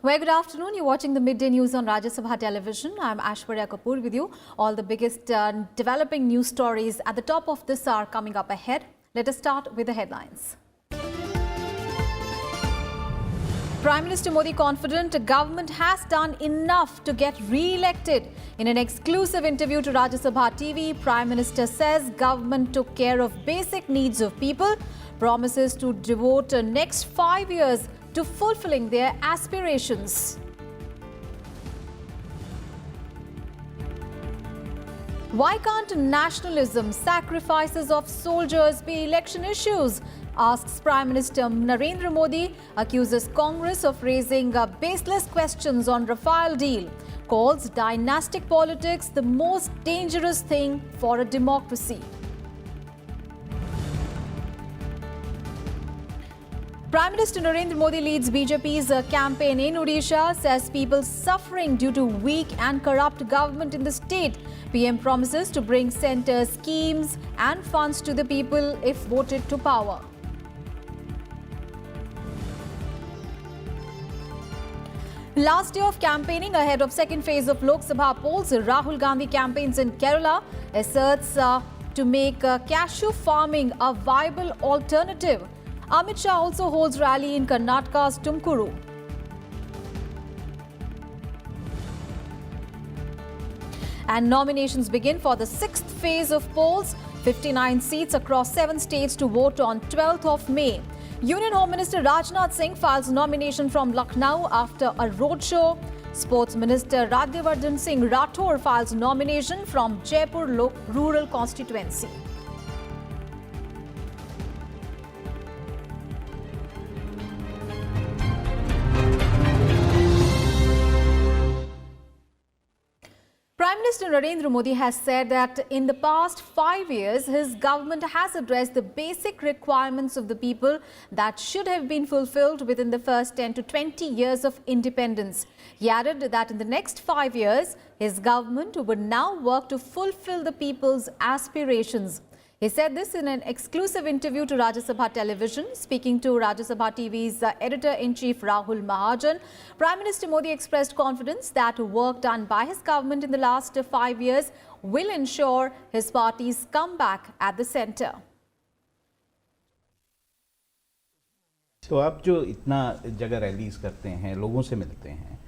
Well, good afternoon. You're watching the Midday News on Rajya Sabha Television. I'm Ashwarya Kapoor with you. All the biggest developing news stories at the top of this hour coming up ahead. Let us start with the headlines. Prime Minister Modi confident the government has done enough to get re-elected. In an exclusive interview to Rajya Sabha TV, Prime Minister says government took care of basic needs of people, promises to devote the next 5 years to fulfilling their aspirations. Why can't nationalism, sacrifices of soldiers be election issues? Asks Prime Minister Narendra Modi, accuses Congress of raising baseless questions on Rafale deal, calls dynastic politics the most dangerous thing for a democracy. Prime Minister Narendra Modi leads BJP's campaign in Odisha, says people suffering due to weak and corrupt government in the state. PM promises to bring centre schemes and funds to the people if voted to power. Last day of campaigning ahead of second phase of Lok Sabha polls, Rahul Gandhi campaigns in Kerala, asserts to make cashew farming a viable alternative. Amit Shah also holds rally in Karnataka's Tumkuru. And nominations begin for the sixth phase of polls. 59 seats across 7 states to vote on 12th of May. Union Home Minister Rajnath Singh files nomination from Lucknow after a roadshow. Sports Minister Radyavardhan Singh Rathore files nomination from Jaipur rural constituency. Prime Minister Narendra Modi has said that in the past 5 years, his government has addressed the basic requirements of the people that should have been fulfilled within the first 10 to 20 years of independence. He added that in the next 5 years, his government would now work to fulfill the people's aspirations. He said this in an exclusive interview to Rajya Sabha Television. Speaking to Rajya Sabha TV's editor-in-chief Rahul Mahajan, Prime Minister Modi expressed confidence that work done by his government in the last 5 years will ensure his party's comeback at the centre. तो आप जो इतना जगह rallies करते हैं, लोगों से मिलते हैं,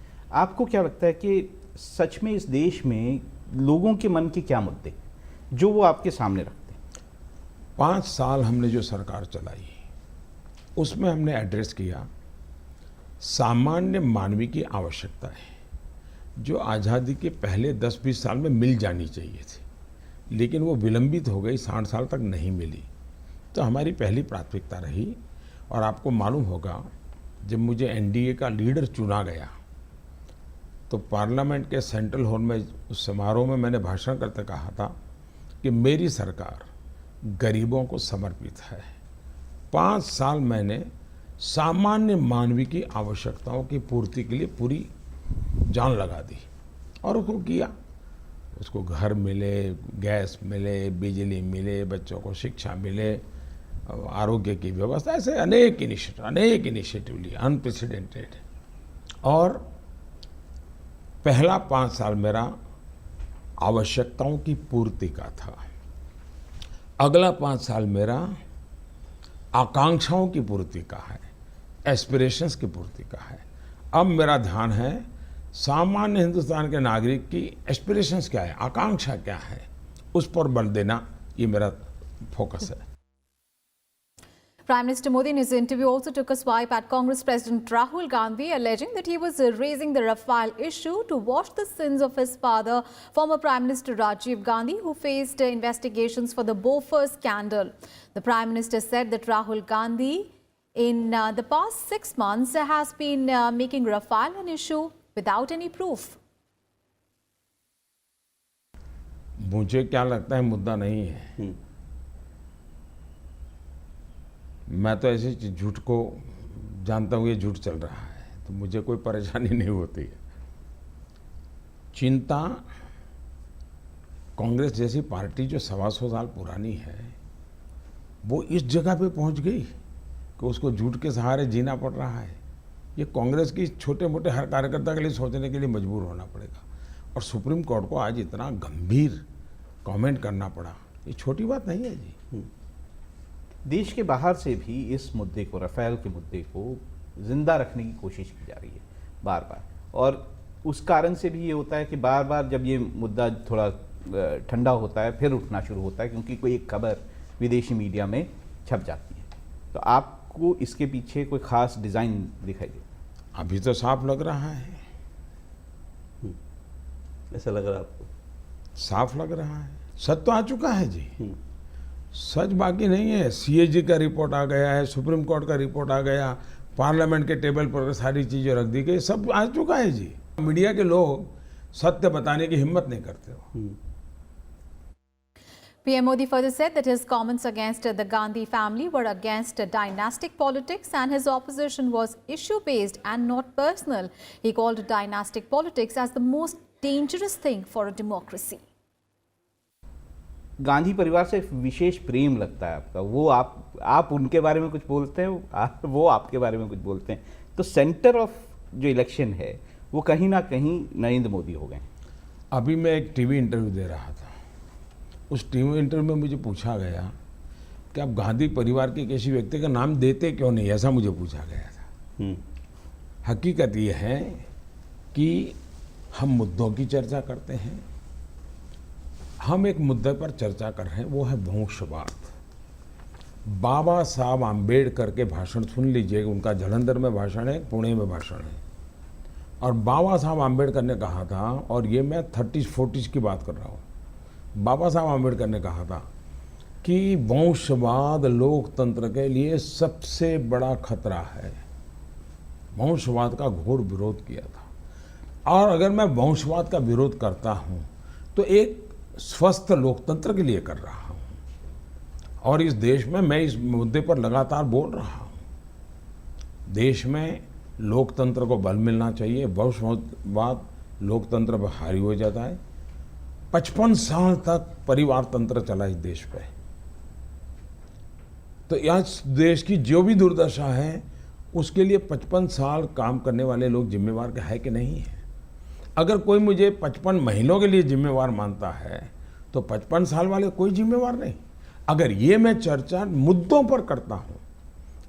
आपको क्या लगता है कि सच में इस देश में लोगों के मन के क्या मुद्दे जो वो आपके सामने रखते हैं? 5 साल हमने जो सरकार चलाई उसमें हमने एड्रेस किया सामान्य मानवीय की आवश्यकताएं जो आज़ादी के पहले 10-20 साल में मिल जानी चाहिए थी, लेकिन वो विलंबित हो गई, 60 साल तक नहीं मिली। तो हमारी पहली प्राथमिकता रही। और आपको मालूम होगा जब मुझे एनडीए का लीडर चुना गया तो पार्लियामेंट के सेंट्रल हॉल में उस समारोह में मैंने भाषण करते कहा था कि मेरी सरकार गरीबों को समर्पित है। 5 साल मैंने सामान्य मानवीय की आवश्यकताओं की पूर्ति के लिए पूरी जान लगा दी और उसको किया। उसको घर मिले, गैस मिले, बिजली मिले, बच्चों को शिक्षा मिले, आरोग्य की व्यवस्था, ऐसे अनेक इनिशिएटिव लिए, अनप्रेसिडेंटेड। और पहला 5 साल मेरा आवश्यकताओं की पूर्ति का था। अगला 5 साल मेरा आकांक्षाओं की पूर्ति का है, एस्पिरेशंस की पूर्ति का है। अब मेरा ध्यान है सामान्य हिंदुस्तान के नागरिक की एस्पिरेशंस क्या है, आकांक्षा क्या है, उस पर बल देना, ये मेरा फोकस है। Prime Minister Modi in his interview also took a swipe at Congress President Rahul Gandhi, alleging that he was raising the Rafale issue to wash the sins of his father, former Prime Minister Rajiv Gandhi, who faced investigations for the Bofors scandal. The Prime Minister said that Rahul Gandhi in the past 6 months has been making Rafale an issue without any proof. मुझे क्या लगता है मुद्दा नहीं है। मैं तो ऐसी झूठ को जानता हूँ, ये झूठ चल रहा है, तो मुझे कोई परेशानी नहीं होती है। चिंता कांग्रेस जैसी पार्टी जो 125 साल पुरानी है, वो इस जगह पे पहुंच गई कि उसको झूठ के सहारे जीना पड़ रहा है। ये कांग्रेस की छोटे मोटे हर कार्यकर्ता के लिए सोचने के लिए मजबूर होना पड़ेगा। और सुप्रीम कोर्ट को आज इतना गंभीर कमेंट करना पड़ा, ये छोटी बात नहीं है जी। देश के बाहर से भी इस मुद्दे को, राफेल के मुद्दे को जिंदा रखने की कोशिश की जा रही है बार बार, और उस कारण से भी ये होता है कि बार बार जब ये मुद्दा थोड़ा ठंडा होता है फिर उठना शुरू होता है, क्योंकि कोई एक खबर विदेशी मीडिया में छप जाती है। तो आपको इसके पीछे कोई खास डिज़ाइन दिखाई देता? अभी तो साफ लग रहा है, ऐसा लग रहा है आपको? साफ लग रहा है, सच तो आ चुका है जी, सच बाकी नहीं है। सीएजी का रिपोर्ट आ गया है, सुप्रीम कोर्ट का रिपोर्ट आ गया, पार्लियामेंट के टेबल पर सारी चीजें रख दी गई, सब आ चुका है जी। मीडिया के लोग सत्य बताने की हिम्मत नहीं करते हो। PM Modi further said that his comments against the Gandhi family were against dynastic politics and his opposition was issue-based and not personal. He called dynastic politics as the most dangerous thing for a democracy. Gandhi परिवार से विशेष प्रेम लगता है आपका, वो आप उनके बारे में कुछ बोलते हैं, वो आपके बारे में कुछ बोलते हैं, तो सेंटर ऑफ जो इलेक्शन है वो कहीं ना कहीं नरेंद्र मोदी हो गए। अभी मैं एक टीवी इंटरव्यू दे रहा था, उस टीवी इंटरव्यू में मुझे पूछा गया कि आप गांधी परिवार के किसी व्यक्ति का नाम देते क्यों नहीं, ऐसा मुझे पूछा गया था। हकीकत ये है कि हम मुद्दों की चर्चा करते हैं, हम एक मुद्दे पर चर्चा कर रहे हैं, वो है वंशवाद। बाबा साहब आम्बेडकर के भाषण सुन लीजिए, उनका जालंधर में भाषण है, पुणे में भाषण है, और बाबा साहब आम्बेडकर ने कहा था, और ये मैं 30-40 की बात कर रहा हूँ, बाबा साहब आम्बेडकर ने कहा था कि वंशवाद लोकतंत्र के लिए सबसे बड़ा खतरा है। वंशवाद का घोर विरोध किया था, और अगर मैं वंशवाद का विरोध करता हूँ तो एक स्वस्थ लोकतंत्र के लिए कर रहा हूँ, और इस देश में मैं इस मुद्दे पर लगातार बोल रहा हूँ। देश में लोकतंत्र को बल मिलना चाहिए, वंशवाद लोकतंत्र पर हावी हो जाता है। 55 साल तक परिवार तंत्र चला इस देश पे, तो इस देश की जो भी दुर्दशा है उसके लिए 55 साल काम करने वाले लोग जिम्मेवार है कि नहीं है। अगर कोई मुझे 55 महीनों के लिए जिम्मेवार मानता है तो 55 साल वाले कोई जिम्मेवार नहीं। अगर ये मैं चर्चा मुद्दों पर करता हूँ,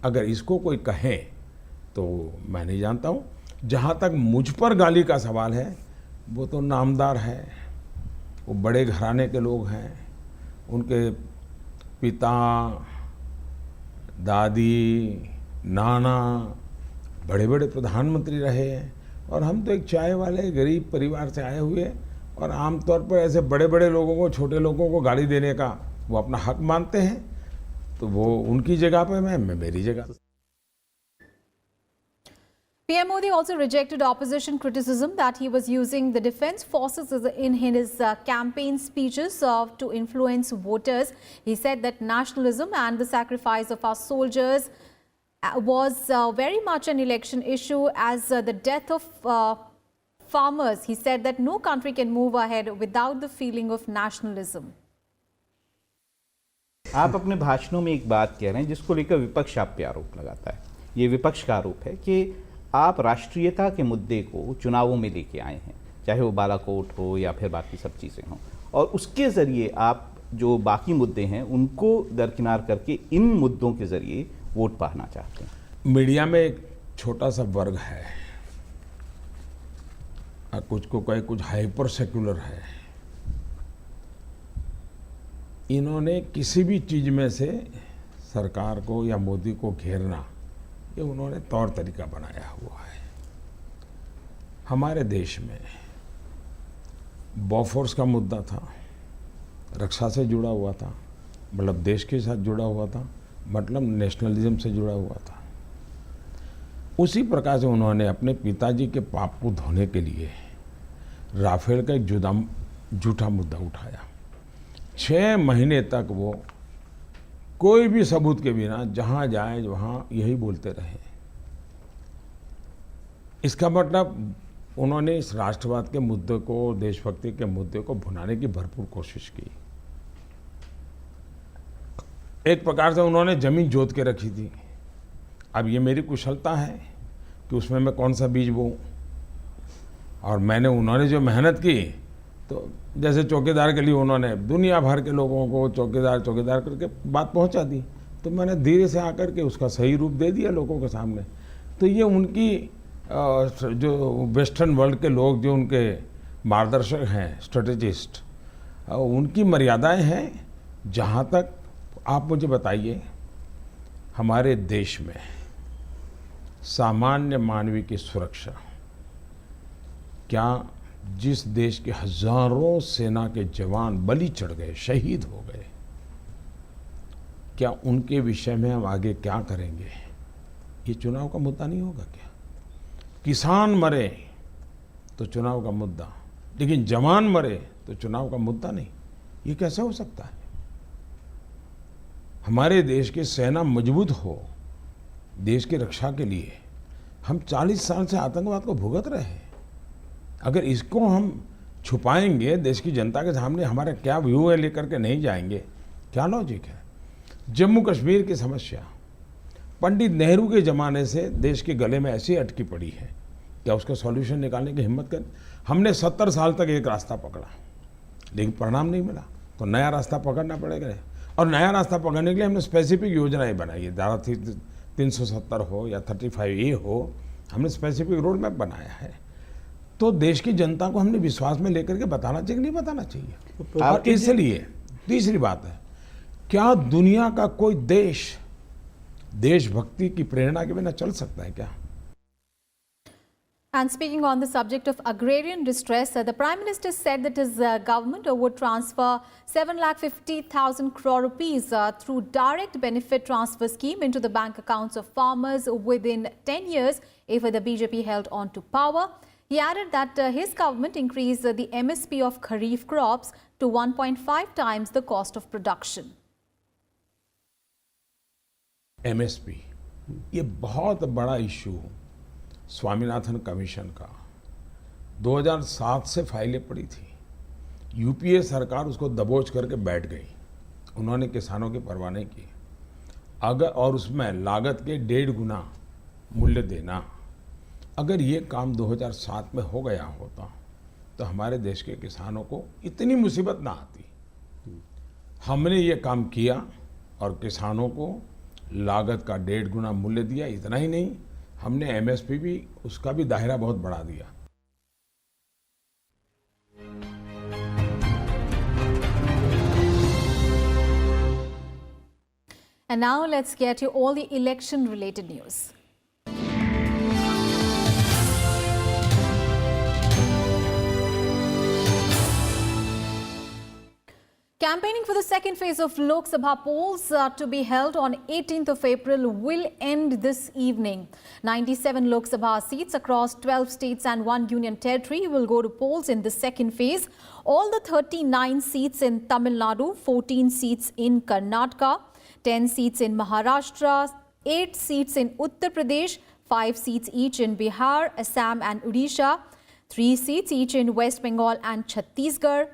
अगर इसको कोई कहे तो मैं नहीं जानता हूँ। जहाँ तक मुझ पर गाली का सवाल है, वो तो नामदार है, वो बड़े घराने के लोग हैं, उनके पिता दादी नाना बड़े बड़े प्रधानमंत्री रहे हैं, और हम तो एक चाय वाले गरीब परिवार से आए हुए, और आमतौर पर ऐसे बड़े बड़े लोगों को, छोटे लोगों को गाली देने का वो अपना हक मानते हैं, तो वो उनकी जगह पे मैं मेरी जगह। PM Modi also rejected opposition criticism that he was using the defense forces in his campaign speeches to influence voters. He said that nationalism and the sacrifice of our soldiers was very much an election issue, as the death of farmers. He said that no country can move ahead without the feeling of nationalism. आप अपने भाषणों में एक बात कह रहे हैं जिसको लेकर विपक्ष आप पे आरोप लगाता है। ये विपक्ष का आरोप है कि आप राष्ट्रीयता के मुद्दे को चुनावों में लेके आए हैं, चाहे वो बालाकोट हो या फिर बाकी सब चीज़ें हों, और उसके ज़रिए आप जो बाकी मुद्दे हैं उनको दरकिनार करके इन मुद्दों के ज़रिए वोट पाना चाहते हैं। मीडिया में एक छोटा सा वर्ग है, कुछ को कहे कुछ हाइपर सेक्युलर है, इन्होंने किसी भी चीज़ में से सरकार को या मोदी को घेरना, ये उन्होंने तौर तरीका बनाया हुआ है। हमारे देश में बॉफोर्स का मुद्दा था, रक्षा से जुड़ा हुआ था, मतलब देश के साथ जुड़ा हुआ था, मतलब नेशनलिज्म से जुड़ा हुआ था। उसी प्रकार से उन्होंने अपने पिताजी के पाप को धोने के लिए राफेल का एक झूठा मुद्दा उठाया। 6 महीने तक वो कोई भी सबूत के बिना जहां जाए वहां यही बोलते रहे। इसका मतलब उन्होंने इस राष्ट्रवाद के मुद्दे को, देशभक्ति के मुद्दे को भुनाने की भरपूर कोशिश की। एक प्रकार से उन्होंने जमीन जोत के रखी थी। अब ये मेरी कुशलता है कि उसमें मैं कौन सा बीज बोऊं। और मैंने उन्होंने जो मेहनत की, तो जैसे चौकीदार के लिए उन्होंने दुनिया भर के लोगों को चौकीदार चौकीदार करके बात पहुंचा दी, तो मैंने धीरे से आकर के उसका सही रूप दे दिया लोगों के सामने। तो ये उनकी जो वेस्टर्न वर्ल्ड के लोग जो उनके मार्गदर्शक हैं, स्ट्रेटेजिस्ट, उनकी मर्यादाएं हैं। जहाँ तक आप मुझे बताइए, हमारे देश में सामान्य मानवीय की सुरक्षा, क्या जिस देश के हजारों सेना के जवान बलि चढ़ गए, शहीद हो गए, क्या उनके विषय में हम आगे क्या करेंगे? ये चुनाव का मुद्दा नहीं होगा क्या? किसान मरे तो चुनाव का मुद्दा, लेकिन जवान मरे तो चुनाव का मुद्दा नहीं। ये कैसे हो सकता है? हमारे देश की सेना मजबूत हो, देश की रक्षा के लिए हम 40 साल से आतंकवाद को भुगत रहे हैं। अगर इसको हम छुपाएंगे, देश की जनता के सामने हमारा क्या व्यू है लेकर के नहीं जाएंगे, क्या लॉजिक है? जम्मू कश्मीर की समस्या पंडित नेहरू के ज़माने से देश के गले में ऐसी अटकी पड़ी है, क्या उसका सॉल्यूशन निकालने की हिम्मत कर? हमने 70 साल तक एक रास्ता पकड़ा, लेकिन परिणाम नहीं मिला, तो नया रास्ता पकड़ना पड़ेगा। और नया रास्ता पकड़ने के लिए हमने स्पेसिफिक योजनाएं बनाई है। धारा 370 हो या 35A हो, हमने स्पेसिफिक रोड मैप बनाया है। तो देश की जनता को हमने विश्वास में लेकर के बताना चाहिए कि नहीं बताना चाहिए। और इसलिए तीसरी बात है, क्या दुनिया का कोई देश देशभक्ति की प्रेरणा के बिना चल सकता है क्या? And speaking on the subject of agrarian distress, the Prime Minister said that his government would transfer 7,50,000 crore rupees through direct benefit transfer scheme into the bank accounts of farmers within 10 years if the BJP held on to power. He added that his government increased the MSP of Kharif crops to 1.5 times the cost of production. MSP, ये बहुत बड़ा issue Swaminathan commission का 2007 से फाइलें पड़ी थी। UPA सरकार उसको दबोच करके बैठ गई, उन्होंने किसानों की परवाह नहीं की। अगर और उसमें लागत के 1.5 गुना मूल्य देना, अगर ये काम 2007 में हो गया होता तो हमारे देश के किसानों को इतनी मुसीबत ना आती। हमने ये काम किया और किसानों को लागत का 1.5 गुना मूल्य दिया। इतना ही नहीं, हमने एमएसपी भी, उसका भी दायरा बहुत बढ़ा दिया। And now let's get you all the election related news. Campaigning for the second phase of Lok Sabha polls to be held on 18th of April will end this evening. 97 Lok Sabha seats across 12 states and 1 union territory will go to polls in the second phase. All the 39 seats in Tamil Nadu, 14 seats in Karnataka, 10 seats in Maharashtra, 8 seats in Uttar Pradesh, 5 seats each in Bihar, Assam and Odisha, 3 seats each in West Bengal and Chhattisgarh,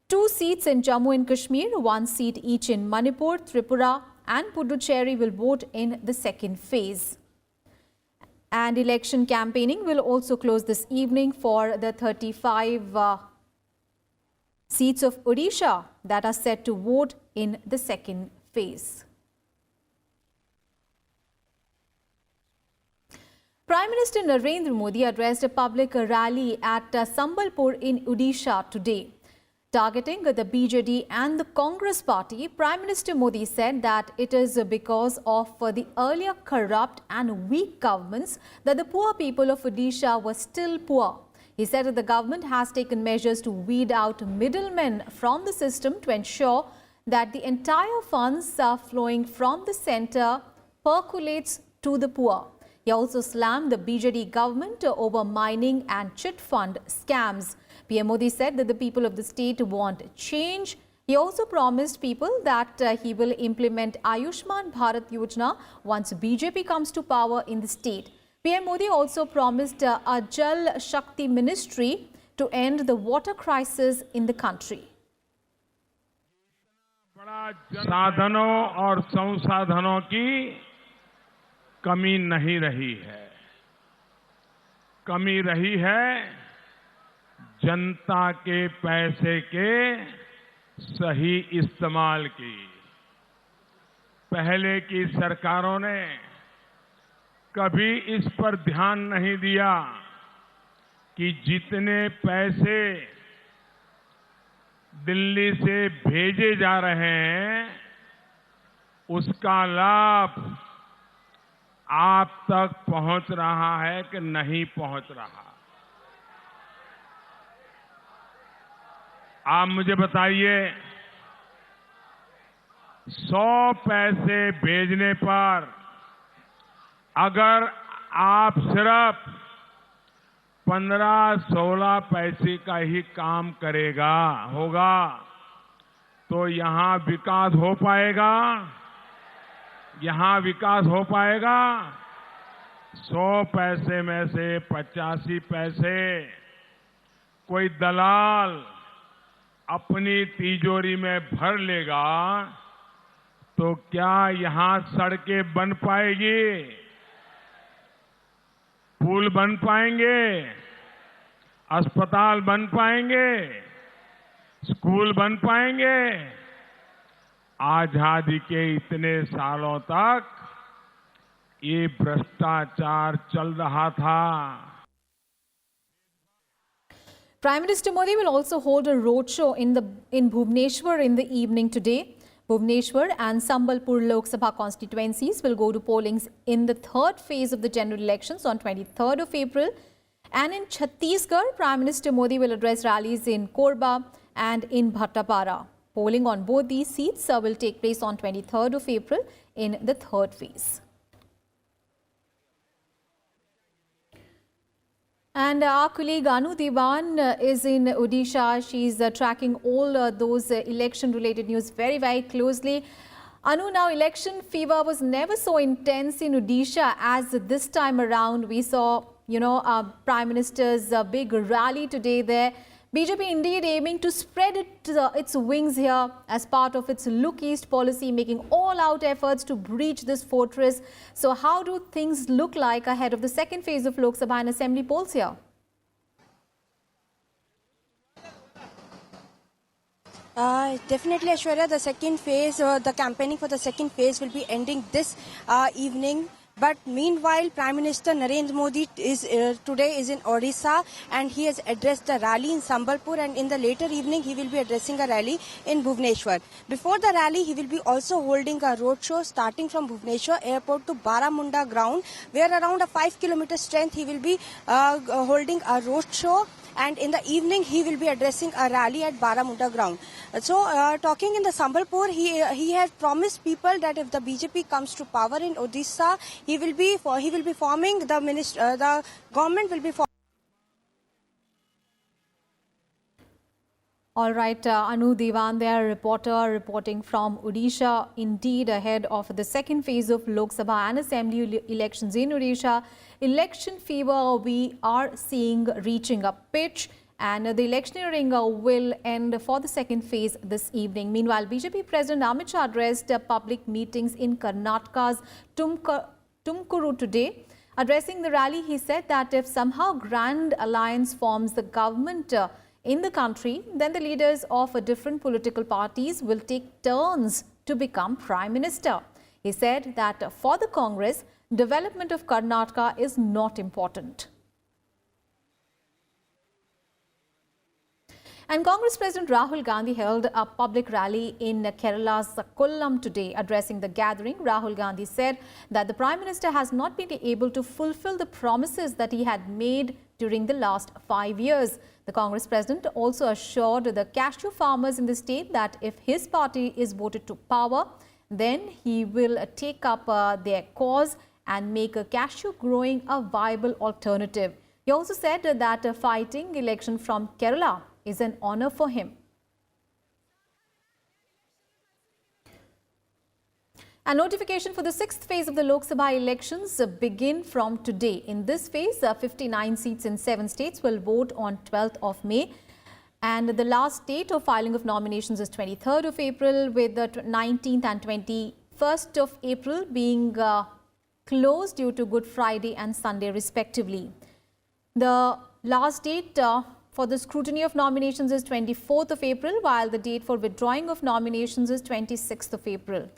2 seats in Jammu and Kashmir, 1 seat each in Manipur, Tripura and Puducherry will vote in the second phase. And election campaigning will also close this evening for the 35 seats of Odisha that are set to vote in the second phase. Prime Minister Narendra Modi addressed a public rally at Sambalpur in Odisha today. Targeting the BJD and the Congress party, Prime Minister Modi said that it is because of the earlier corrupt and weak governments that the poor people of Odisha were still poor. He said that the government has taken measures to weed out middlemen from the system to ensure that the entire funds flowing from the centre percolates to the poor. He also slammed the BJD government over mining and chit fund scams. PM Modi said that the people of the state want change. He also promised people that he will implement Ayushman Bharat Yojana once BJP comes to power in the state. PM Modi also promised a Jal Shakti ministry to end the water crisis in the country. साधनों और संसाधनों की कमी नहीं रही है। कमी रही है जनता के पैसे के सही इस्तेमाल की। पहले की सरकारों ने कभी इस पर ध्यान नहीं दिया कि जितने पैसे दिल्ली से भेजे जा रहे हैं उसका लाभ आप तक पहुंच रहा है कि नहीं पहुंच रहा। आप मुझे बताइए, 100 पैसे भेजने पर अगर आप सिर्फ 15-16 पैसे का ही काम होगा तो यहां विकास हो पाएगा? यहां विकास हो पाएगा? 100 पैसे में से 85 पैसे कोई दलाल अपनी तिजोरी में भर लेगा तो क्या यहां सड़कें बन पाएगी? पुल बन पाएंगे? अस्पताल बन पाएंगे? स्कूल बन पाएंगे? आजादी के इतने सालों तक ये भ्रष्टाचार चल रहा था। Prime Minister Modi will also hold a roadshow in Bhubaneswar in the evening today. Bhubaneswar and Sambalpur Lok Sabha constituencies will go to pollings in the third phase of the general elections on 23rd of April. And in Chhattisgarh, Prime Minister Modi will address rallies in Korba and in Bhattapara. Polling on both these seats will take place on 23rd of April in the third phase. And our colleague Anu Devan is in Odisha. She's tracking all those election-related news very, very closely. Anu, now election fever was never so intense in Odisha as this time around. We saw, Prime Minister's big rally today there. BJP indeed aiming to spread its wings here as part of its Look East policy, making all-out efforts to breach this fortress. So how do things look like ahead of the second phase of Lok Sabha and Assembly polls here? Definitely, Aishwarya, the second phase, the campaigning for the second phase will be ending this evening. But meanwhile, Prime Minister Narendra Modi today is in Odisha and he has addressed a rally in Sambalpur, and in the later evening he will be addressing a rally in Bhubaneswar. Before the rally, he will be also holding a roadshow starting from Bhubaneswar airport to Baramunda ground, where around a 5-kilometer strength he will be holding a roadshow. And in the evening, he will be addressing a rally at Baramunda ground. So, talking in the Sambalpur, he has promised people that if the BJP comes to power in Odisha, he will be forming the government will be forming. All right, Anu Devan there, reporter reporting from Odisha. Indeed, ahead of the second phase of Lok Sabha and Assembly elections in Odisha, election fever we are seeing reaching a pitch, and the electioneering will end for the second phase this evening. Meanwhile, BJP President Amit Shah addressed public meetings in Karnataka's Tumkuru today. Addressing the rally, he said that if somehow Grand Alliance forms the government in the country, then the leaders of different political parties will take turns to become Prime Minister. He said that for the Congress, development of Karnataka is not important. And Congress President Rahul Gandhi held a public rally in Kerala's Kollam today. Addressing the gathering, Rahul Gandhi said that the Prime Minister has not been able to fulfill the promises that he had made during the last 5 years. The Congress President also assured the cashew farmers in the state that if his party is voted to power, then he will take up their cause and make cashew growing a viable alternative. He also said that fighting election from Kerala is an honor for him. A notification for the sixth phase of the Lok Sabha elections begin from today. In this phase, 59 seats in 7 states will vote on 12th of May. And the last date of filing of nominations is 23rd of April, with the 19th and 21st of April being closed due to Good Friday and Sunday respectively. The last date for the scrutiny of nominations is 24th of April, while the date for withdrawing of nominations is 26th of April.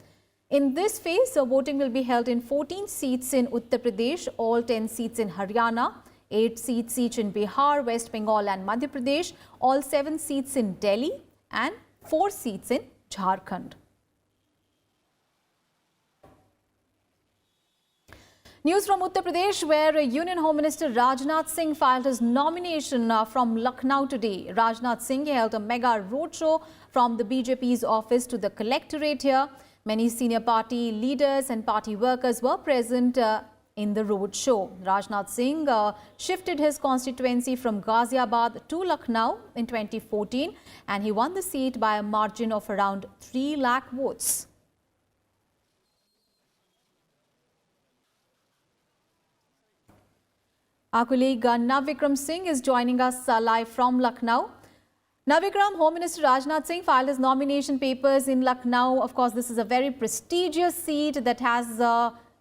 In this phase, voting will be held in 14 seats in Uttar Pradesh, all 10 seats in Haryana, 8 seats each in Bihar, West Bengal and Madhya Pradesh, all 7 seats in Delhi and 4 seats in Jharkhand. News from Uttar Pradesh, where Union Home Minister Rajnath Singh filed his nomination from Lucknow today. Rajnath Singh held a mega roadshow from the BJP's office to the collectorate here. Many senior party leaders and party workers were present in the roadshow. Rajnath Singh shifted his constituency from Ghaziabad to Lucknow in 2014 and he won the seat by a margin of around 3 lakh votes. Our colleague Navvikram Singh is joining us live from Lucknow. Navvikram, Home Minister Rajnath Singh filed his nomination papers in Lucknow. Of course, this is a very prestigious seat that has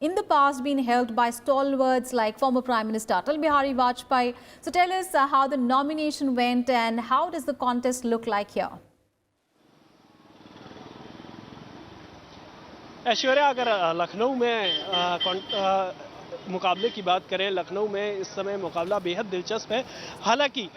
in the past been held by stalwarts like former Prime Minister Atal Bihari Vajpayee. So tell us how the nomination went and how does the contest look like here? Aishwarya, अगर लखनऊ में मुकाबले की बात करें, लखनऊ में इस समय मुकाबला बेहद दिलचस्प है। हालांकि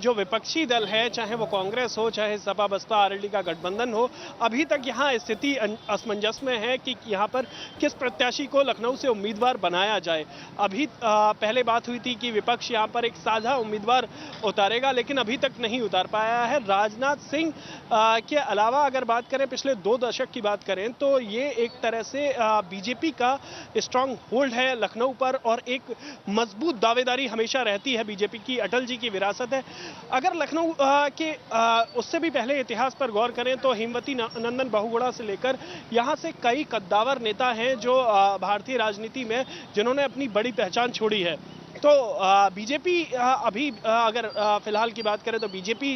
जो विपक्षी दल है, चाहे वो कांग्रेस हो, चाहे सपा बसपा आरएलडी का गठबंधन हो, अभी तक यहाँ स्थिति असमंजस में है कि यहाँ पर किस प्रत्याशी को लखनऊ से उम्मीदवार बनाया जाए। अभी पहले बात हुई थी कि विपक्ष यहाँ पर एक साझा उम्मीदवार उतारेगा, लेकिन अभी तक नहीं उतार पाया है। राजनाथ सिंह के अलावा अगर बात करें पिछले 2 दशक की बात करें तो ये एक तरह से बीजेपी का स्ट्रांग होल्ड है लखनऊ पर और एक मजबूत दावेदारी हमेशा रहती है बीजेपी की, अटल जी की विरासत है। अगर लखनऊ के उससे भी पहले इतिहास पर गौर करें तो हेमवती नंदन बहुगुणा से लेकर यहां से कई कद्दावर नेता हैं जो भारतीय राजनीति में जिन्होंने अपनी बड़ी पहचान छोड़ी है। तो बीजेपी अभी अगर फिलहाल की बात करें तो बीजेपी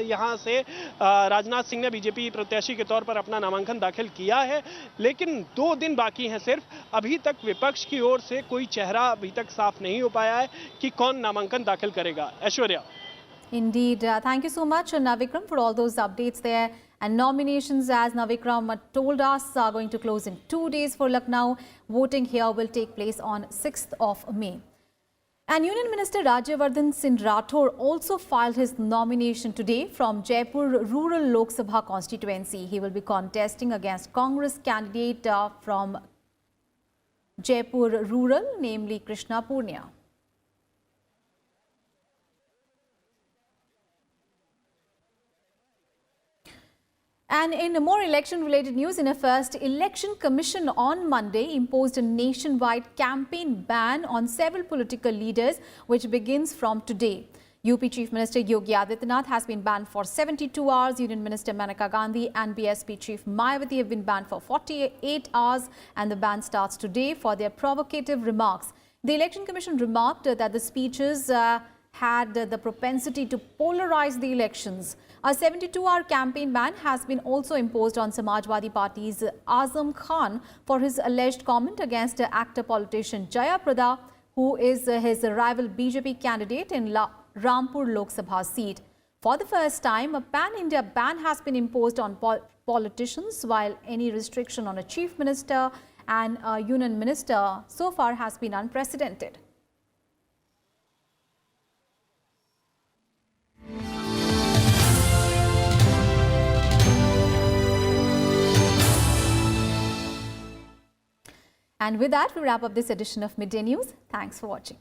यहां से राजनाथ सिंह ने बीजेपी प्रत्याशी के तौर पर अपना नामांकन दाखिल किया है, लेकिन 2 दिन बाकी हैं सिर्फ। अभी तक विपक्ष की ओर से कोई चेहरा अभी तक साफ नहीं हो पाया है कि कौन नामांकन दाखिल करेगा। Aishwarya. Indeed. Thank you so much, Navvikram, for all those updates there. And nominations, as Navvikram told us, are going to close in 2 days for Lucknow. Voting here will take place on 6th of May. And Union Minister Rajyavardhan Singh Rathore also filed his nomination today from Jaipur Rural Lok Sabha constituency. He will be contesting against Congress candidate from Jaipur Rural, namely Krishna Purnia. And in more election-related news, in a first, Election Commission on Monday imposed a nationwide campaign ban on several political leaders, which begins from today. UP Chief Minister Yogi Adityanath has been banned for 72 hours. Union Minister Maneka Gandhi and BSP Chief Mayawati have been banned for 48 hours, and the ban starts today for their provocative remarks. The Election Commission remarked that the speeches had the propensity to polarize the elections. A 72-hour campaign ban has been also imposed on Samajwadi Party's Azam Khan for his alleged comment against actor politician Jaya Prada, who is his rival BJP candidate in Rampur Lok Sabha seat. For the first time, a pan-India ban has been imposed on politicians, while any restriction on a chief minister and a union minister so far has been unprecedented. And with that, we wrap up this edition of Midday News. Thanks for watching.